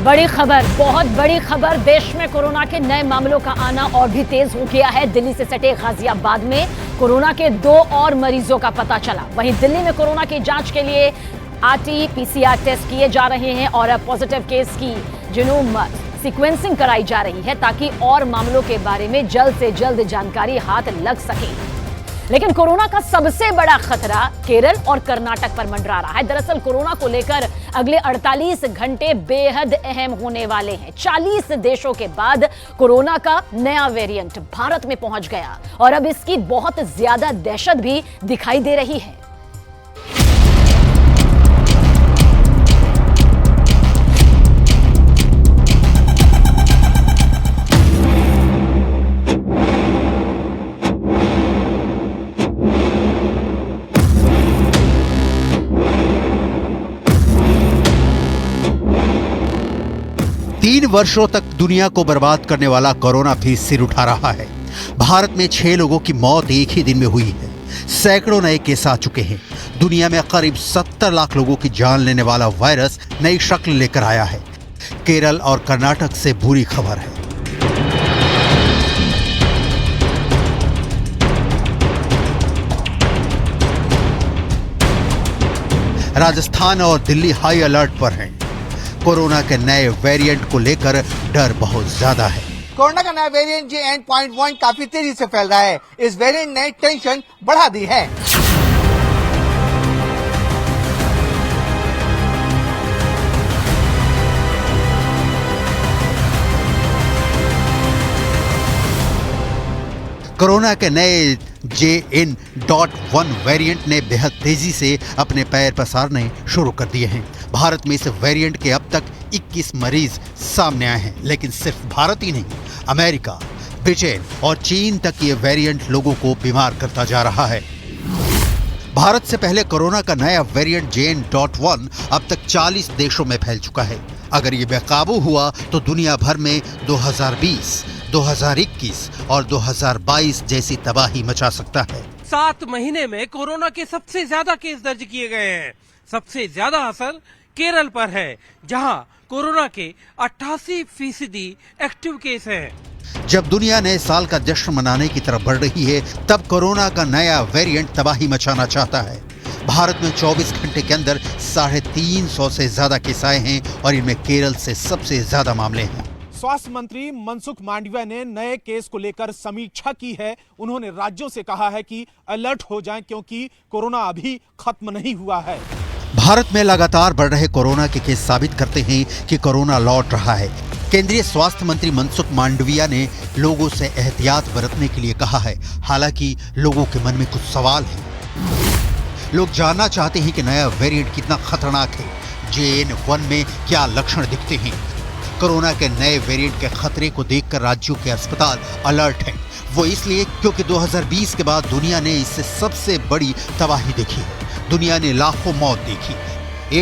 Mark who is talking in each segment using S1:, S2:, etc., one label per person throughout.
S1: बड़ी खबर, बहुत बड़ी खबर। देश में कोरोना के नए मामलों का आना और भी तेज हो गया है। दिल्ली से सटे गाजियाबाद में कोरोना के 2 और मरीजों का पता चला। वहीं दिल्ली में कोरोना की जांच के लिए RT-PCR टेस्ट किए जा रहे हैं और पॉजिटिव केस की जीनोम सीक्वेंसिंग कराई जा रही है ताकि और मामलों के बारे में जल्द से जल्द जानकारी हाथ लग सके। लेकिन कोरोना का सबसे बड़ा खतरा केरल और कर्नाटक पर मंडरा रहा है। दरअसल कोरोना को लेकर अगले 48 घंटे बेहद अहम होने वाले हैं। 40 देशों के बाद कोरोना का नया वेरिएंट भारत में पहुंच गया और अब इसकी बहुत ज्यादा दहशत भी दिखाई दे रही है।
S2: तीन वर्षों तक दुनिया को बर्बाद करने वाला कोरोना फिर सिर उठा रहा है। भारत में 6 लोगों की मौत एक ही दिन में हुई है। सैकड़ों नए केस आ चुके हैं। दुनिया में करीब 70 लाख लोगों की जान लेने वाला वायरस नई शक्ल लेकर आया है। केरल और कर्नाटक से बुरी खबर है। राजस्थान और दिल्ली हाई अलर्ट पर हैं। कोरोना के नए वेरिएंट को लेकर डर बहुत ज्यादा है।
S3: कोरोना का नया वेरिएंट JN.1 काफी तेजी से फैल रहा है। इस वेरिएंट ने टेंशन बढ़ा दी है।
S2: कोरोना के नए JN.1 वेरिएंट ने बेहद तेजी से अपने पैर पसारने शुरू कर दिए हैं। भारत में इस वेरिएंट के अब तक 21 मरीज सामने आए हैं। लेकिन सिर्फ भारत ही नहीं, अमेरिका, ब्रिटेन और चीन तक ये वेरिएंट लोगों को बीमार करता जा रहा है। भारत से पहले कोरोना का नया वेरिएंट JN.1 अब तक 40 देशों में फैल चुका है। अगर ये बेकाबू हुआ तो दुनिया भर में 2020, 2021 और 2022 जैसी तबाही मचा सकता है।
S4: 7 महीने में कोरोना के सबसे ज्यादा केस दर्ज किए गए हैं। सबसे ज्यादा असर केरल पर है, जहां कोरोना के 88% एक्टिव केस हैं।
S2: जब दुनिया नए साल का जश्न मनाने की तरफ बढ़ रही है, तब कोरोना का नया वेरिएंट तबाही मचाना चाहता है। भारत में 24 घंटे के अंदर 350 से ज्यादा केस आए हैं और इनमें केरल से सबसे ज्यादा मामले हैं।
S5: स्वास्थ्य मंत्री मनसुख मांडविया ने नए केस को लेकर समीक्षा की है। उन्होंने राज्यों से कहा है कि अलर्ट हो जाएं क्योंकि कोरोना अभी खत्म नहीं हुआ है।
S2: भारत में लगातार बढ़ रहे कोरोना के केस साबित करते हैं कि कोरोना लौट रहा है। केंद्रीय स्वास्थ्य मंत्री मनसुख मांडविया ने लोगों से एहतियात बरतने के लिए कहा है। हालांकि लोगों के मन में कुछ सवाल हैं। लोग जानना चाहते हैं कि नया वेरिएंट कितना खतरनाक है। JN.1 में क्या लक्षण दिखते हैं। कोरोना के नए वेरिएंट के खतरे को देखकर राज्यों के अस्पताल अलर्ट हैं। वो इसलिए क्योंकि 2020 के बाद दुनिया ने इससे सबसे बड़ी तबाही देखी है। दुनिया ने लाखों मौत देखी।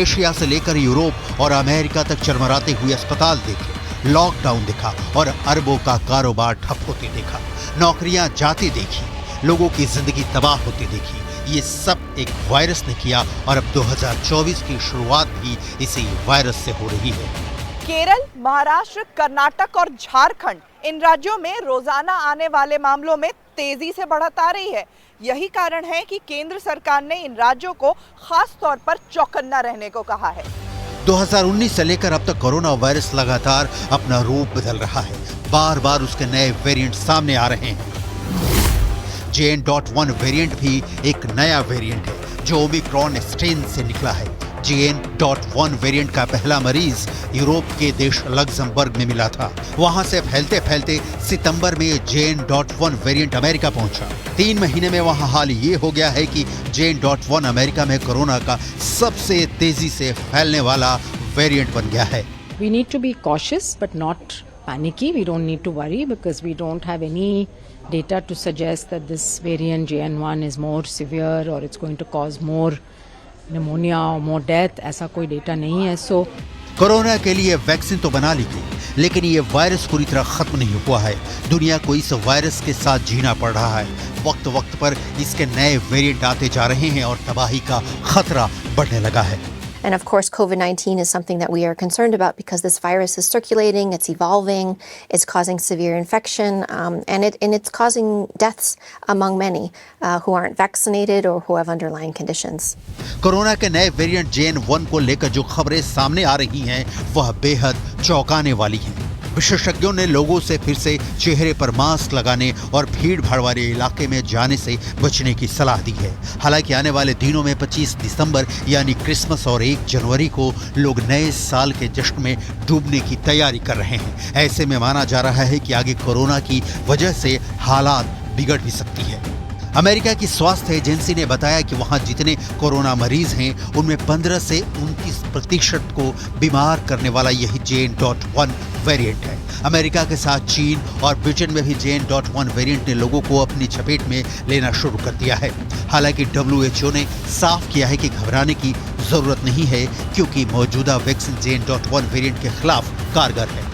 S2: एशिया से लेकर यूरोप और अमेरिका तक चरमराते हुए अस्पताल देखे, लॉकडाउन देखा और अरबों का कारोबार ठप होते देखा। नौकरियां जाती देखी, लोगों की जिंदगी तबाह होती देखी। ये सब एक वायरस ने किया और अब 2024 की शुरुआत भी इसी वायरस से हो रही है।
S6: केरल, महाराष्ट्र, कर्नाटक और झारखंड, इन राज्यों में रोजाना आने वाले मामलों में तेजी से बढ़त आ रही है। यही कारण है कि केंद्र सरकार ने इन राज्यों को खास तौर पर चौकन्ना रहने को कहा है।
S2: 2019 से लेकर अब तक कोरोना वायरस लगातार अपना रूप बदल रहा है। बार बार उसके नए वेरिएंट सामने आ रहे हैं। JN.1 वेरिएंट भी एक नया वेरिएंट है जो ओमिक्रॉन स्ट्रेन से निकला है। JN.1 वेरिएंट का पहला मरीज यूरोप के देश लग्जमबर्ग में मिला था। वहां से फैलते फैलते सितंबर में JN.1 वेरिएंट अमेरिका पहुंचा। 3 महीने में वहां हाल ये हो गया है कि JN.1 अमेरिका में कोरोना का सबसे तेजी से फैलने वाला वेरिएंट बन गया है।
S7: We need to be cautious but not panicky. We don't need to worry because we don't have any data to suggest that this variant JN.1 is more severe or it's going to cause more pneumonia or more death. ऐसा कोई data नहीं है। सो
S2: corona के लिए vaccine तो बना ली गई, लेकिन ये वायरस पूरी तरह खत्म नहीं हुआ है। दुनिया को इस वायरस के साथ जीना पड़ रहा है। वक्त वक्त पर इसके नए वेरिएंट आते जा रहे हैं और तबाही का खतरा बढ़ने लगा है।
S8: And of course, COVID-19 is something that we are concerned about because this virus is circulating, it's evolving, it's causing severe infection, and it's causing deaths among many who aren't vaccinated or who have underlying conditions.
S2: Corona के नए variant JN.1 को लेकर जो खबरें सामने आ रही हैं, वह बेहद चौंकाने वाली हैं। विशेषज्ञों ने लोगों से फिर से चेहरे पर मास्क लगाने और भीड़ भाड़ वाले इलाके में जाने से बचने की सलाह दी है। हालांकि आने वाले दिनों में 25 दिसंबर यानी क्रिसमस और 1 जनवरी को लोग नए साल के जश्न में डूबने की तैयारी कर रहे हैं। ऐसे में माना जा रहा है कि आगे कोरोना की वजह से हालात बिगड़ भी सकती है। अमेरिका की स्वास्थ्य एजेंसी ने बताया कि वहां जितने कोरोना मरीज हैं, उनमें 15 से 29% को बीमार करने वाला यही JN.1 वेरिएंट है। अमेरिका के साथ चीन और ब्रिटेन में भी JN.1 वेरिएंट ने लोगों को अपनी चपेट में लेना शुरू कर दिया है। हालांकि WHO ने साफ किया है कि घबराने की जरूरत नहीं है, क्योंकि मौजूदा वैक्सीन JN.1 वेरिएंट के खिलाफ कारगर है।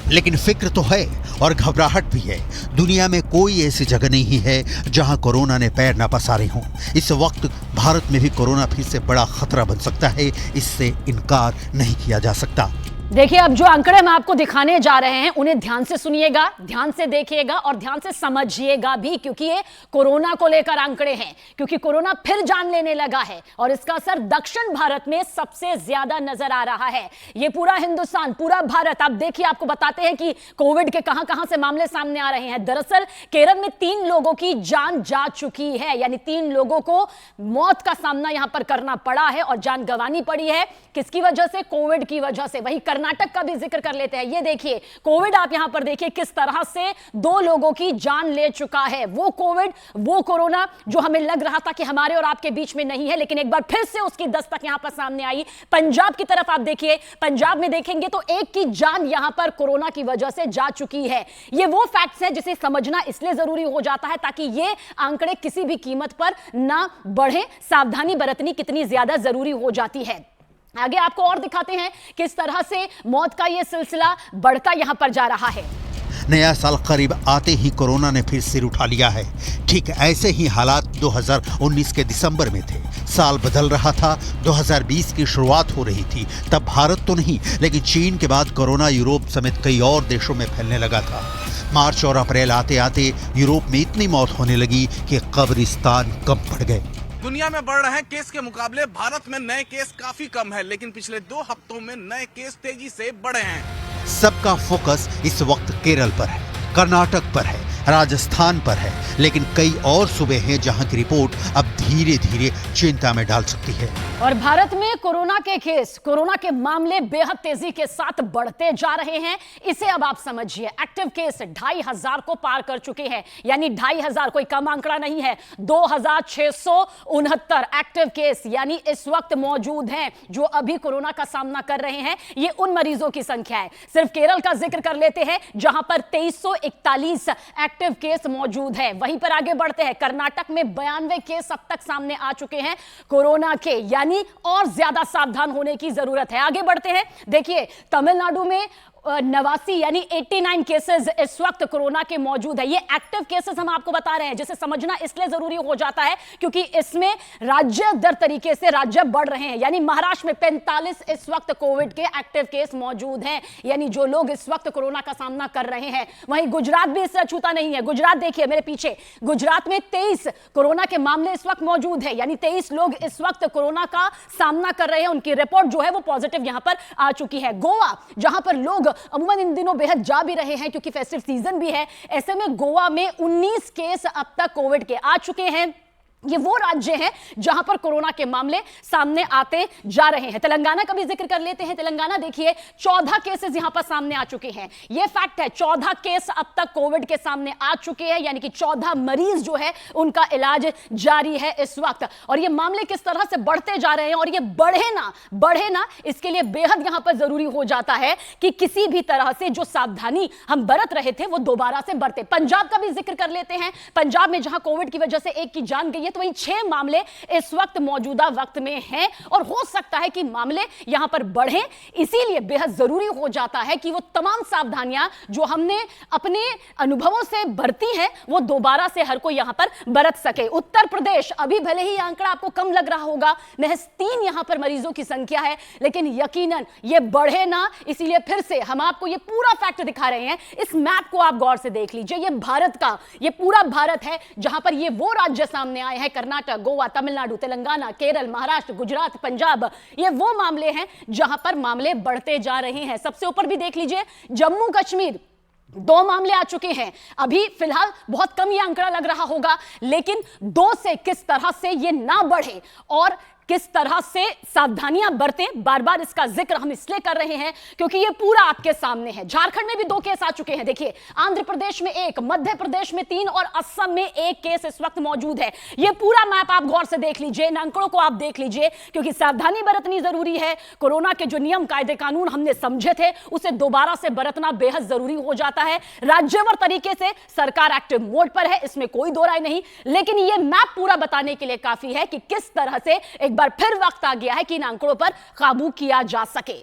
S2: लेकिन फिक्र तो है और घबराहट भी है। दुनिया में कोई ऐसी जगह नहीं है जहां कोरोना ने पैर न पसारे हों। इस वक्त भारत में भी कोरोना फिर से बड़ा खतरा बन सकता है, इससे इनकार नहीं किया जा सकता।
S1: देखिए, अब जो आंकड़े मैं आपको दिखाने जा रहे हैं उन्हें ध्यान से सुनिएगा, ध्यान से देखिएगा और ध्यान से समझिएगा भी, क्योंकि ये कोरोना को लेकर आंकड़े हैं। क्योंकि कोरोना फिर जान लेने लगा है और इसका असर दक्षिण भारत में सबसे ज्यादा नजर आ रहा है। ये पूरा हिंदुस्तान, पूरा भारत, आप देखिए, आपको बताते हैं कि कोविड के कहां-कहां से मामले सामने आ रहे हैं। दरअसल केरल में 3 लोगों की जान जा चुकी है, यानी 3 लोगों को मौत का सामना यहां पर करना पड़ा है और जान गंवानी पड़ी है। किसकी वजह से? कोविड की वजह से। वही कर्नाटक का भी जिक्र कर लेते हैं। ये देखिए, कोविड आप यहां पर देखिए किस तरह से 2 लोगों की जान ले चुका है। वो कोविड, वो कोरोना जो हमें लग रहा था कि हमारे और आपके बीच में नहीं है, लेकिन एक बार फिर से उसकी दस्तक यहां पर सामने आई। पंजाब की तरफ आप देखिए, पंजाब में देखेंगे तो एक की जान यहां पर कोरोना की वजह से जा चुकी है। ये वो फैक्ट्स हैं जिसे समझना इसलिए जरूरी हो जाता है ताकि ये आंकड़े किसी भी कीमत पर ना बढ़े। सावधानी बरतनी कितनी ज्यादा जरूरी हो जाती है। आगे आपको और दिखाते हैं किस तरह से मौत का यह सिलसिला बढ़ता यहां पर जा रहा है।
S2: नया साल करीब आते ही कोरोना ने फिर सिर उठा लिया है। ठीक ऐसे ही हालात 2019 के दिसंबर में थे। साल बदल रहा था, 2020 की शुरुआत हो रही थी। तब भारत तो नहीं, लेकिन चीन के बाद कोरोना यूरोप समेत कई और देशों में फैलने लगा था। मार्च और अप्रैल आते आते यूरोप में इतनी मौत होने लगी कि कब्रिस्तान कम पड़ गए।
S9: दुनिया में बढ़ रहे केस के मुकाबले भारत में नए केस काफी कम है, लेकिन पिछले 2 हफ्तों में नए केस तेजी से बढ़े हैं।
S2: सबका फोकस इस वक्त केरल पर है, कर्नाटक पर है, राजस्थान पर है, लेकिन कई और सूबे हैं जहां की रिपोर्ट अब धीरे धीरे चिंता में डाल सकती है।
S1: और भारत में कोरोना के केस, कोरोना के मामले बेहद तेजी के साथ बढ़ते जा रहे हैं। इसे अब आप समझिए, एक्टिव केस 2500 को पार कर चुके हैं, यानी 2500 कोई कम आंकड़ा नहीं है। 2669 एक्टिव केस यानी इस वक्त मौजूद हैं जो अभी कोरोना का सामना कर रहे हैं। ये उन मरीजों की संख्या है। सिर्फ केरल का जिक्र कर लेते हैं जहां पर 2341 एक्टिव केस मौजूद है। वहीं पर आगे बढ़ते हैं, कर्नाटक में 92 केस अब तक सामने आ चुके हैं कोरोना के, यानी और ज्यादा सावधान होने की जरूरत है। आगे बढ़ते हैं, देखिए तमिलनाडु में 89 यानी 89 केसेस इस वक्त कोरोना के मौजूद है। ये एक्टिव केसेस हम आपको बता रहे हैं, जिसे समझना इसलिए जरूरी हो जाता है क्योंकि इसमें राज्य दर तरीके से राज्य बढ़ रहे हैं। यानी महाराष्ट्र में 45 इस वक्त कोविड के एक्टिव केस मौजूद हैं, यानी जो लोग इस वक्त कोरोना का सामना कर रहे हैं। वहीं गुजरात भी इससे अछूता नहीं है। गुजरात देखिए मेरे पीछे, गुजरात में 23 कोरोना के मामले इस वक्त मौजूद है, यानी 23 लोग इस वक्त कोरोना का सामना कर रहे हैं। उनकी रिपोर्ट जो है वो पॉजिटिव यहां पर आ चुकी है। गोवा, जहां पर लोग अमूमन इन दिनों बेहद जा भी रहे हैं क्योंकि फेस्टिव सीजन भी है, ऐसे में गोवा में 19 केस अब तक कोविड के आ चुके हैं। ये वो राज्य हैं जहां पर कोरोना के मामले सामने आते जा रहे हैं। तेलंगाना का भी जिक्र कर लेते हैं। तेलंगाना देखिए 14 केसेस यहां पर सामने आ चुके हैं। ये फैक्ट है, 14 केस अब तक कोविड के सामने आ चुके हैं, यानी कि 14 मरीज जो है उनका इलाज जारी है इस वक्त। और ये मामले किस तरह से बढ़ते जा रहे हैं और ये बढ़े ना, इसके लिए बेहद यहां पर जरूरी हो जाता है कि किसी भी तरह से जो सावधानी हम बरत रहे थे वो दोबारा से बरते। पंजाब का भी जिक्र कर लेते हैं। पंजाब में जहां कोविड की वजह से एक की जान गई है, हैं तो वही 6 मामले इस वक्त मौजूदा वक्त में हैं और हो सकता है कि मामले यहां पर बढ़ें। इसीलिए बेहद जरूरी हो जाता है कि वो तमाम सावधानियां जो हमने अपने अनुभवों से बरती हैं वो दोबारा से हर कोई यहां पर बरत सके। उत्तर प्रदेश अभी भले ही आंकड़ा आपको कम लग रहा होगा, महज 3 यहां पर मरीजों की संख्या है, लेकिन यकीनन ये बढ़े ना, इसीलिए फिर से हम आपको ये पूरा फैक्ट दिखा रहे हैं। इस मैप को आप गौर से देख लीजिए, ये भारत का, ये पूरा भारत है जहां पर ये वो राज्य सामने आए हैं, कर्नाटक, गोवा, तमिलनाडु, तेलंगाना, केरल, महाराष्ट्र, गुजरात, पंजाब, ये वो मामले हैं जहां पर मामले बढ़ते जा रहे हैं। सबसे ऊपर भी देख लीजिए जम्मू कश्मीर, 2 मामले आ चुके हैं। अभी फिलहाल बहुत कम ये आंकड़ा लग रहा होगा, लेकिन 2 से किस तरह से ये ना बढ़े और किस तरह से सावधानियां बरतें, बार बार इसका जिक्र हम इसलिए कर रहे हैं क्योंकि ये पूरा आपके सामने है। झारखंड में भी 2 केस आ चुके हैं, देखिए, आंध्र प्रदेश में 1, मध्य प्रदेश में 3 और असम में 1 केस इस वक्त मौजूद है। ये पूरा मैप आप गौर से देख लीजिए, इन आंकड़ों को आप देख लीजिए, क्योंकि सावधानी बरतनी जरूरी है। कोरोना के जो नियम, कायदे, कानून हमने समझे थे उसे दोबारा से बरतना बेहद जरूरी हो जाता है। राज्यवार तरीके से सरकार एक्टिव मोड पर है, इसमें कोई दो राय नहीं, लेकिन ये मैप पूरा बताने के लिए काफी है कि किस तरह से एक बार फिर वक्त आ गया है कि इन आंकड़ों पर काबू किया जा सके।
S2: –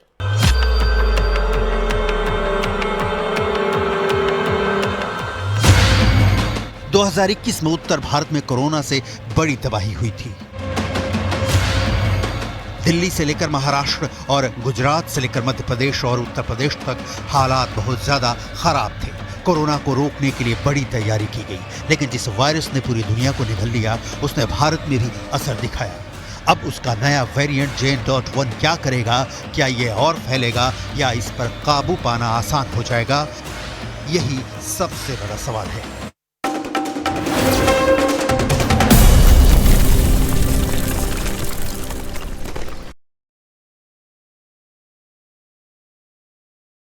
S2: 2021 में उत्तर भारत में कोरोना से बड़ी तबाही हुई थी। दिल्ली से लेकर महाराष्ट्र और गुजरात से लेकर मध्य प्रदेश और उत्तर प्रदेश तक हालात बहुत ज्यादा खराब थे। कोरोना को रोकने के लिए बड़ी तैयारी की गई, लेकिन जिस वायरस ने पूरी दुनिया को निगल लिया उसने भारत में भी असर दिखाया। अब उसका नया वेरिएंट JN.1 क्या करेगा? क्या ये और फैलेगा या इस पर काबू पाना आसान हो जाएगा? यही सबसे बड़ा सवाल है।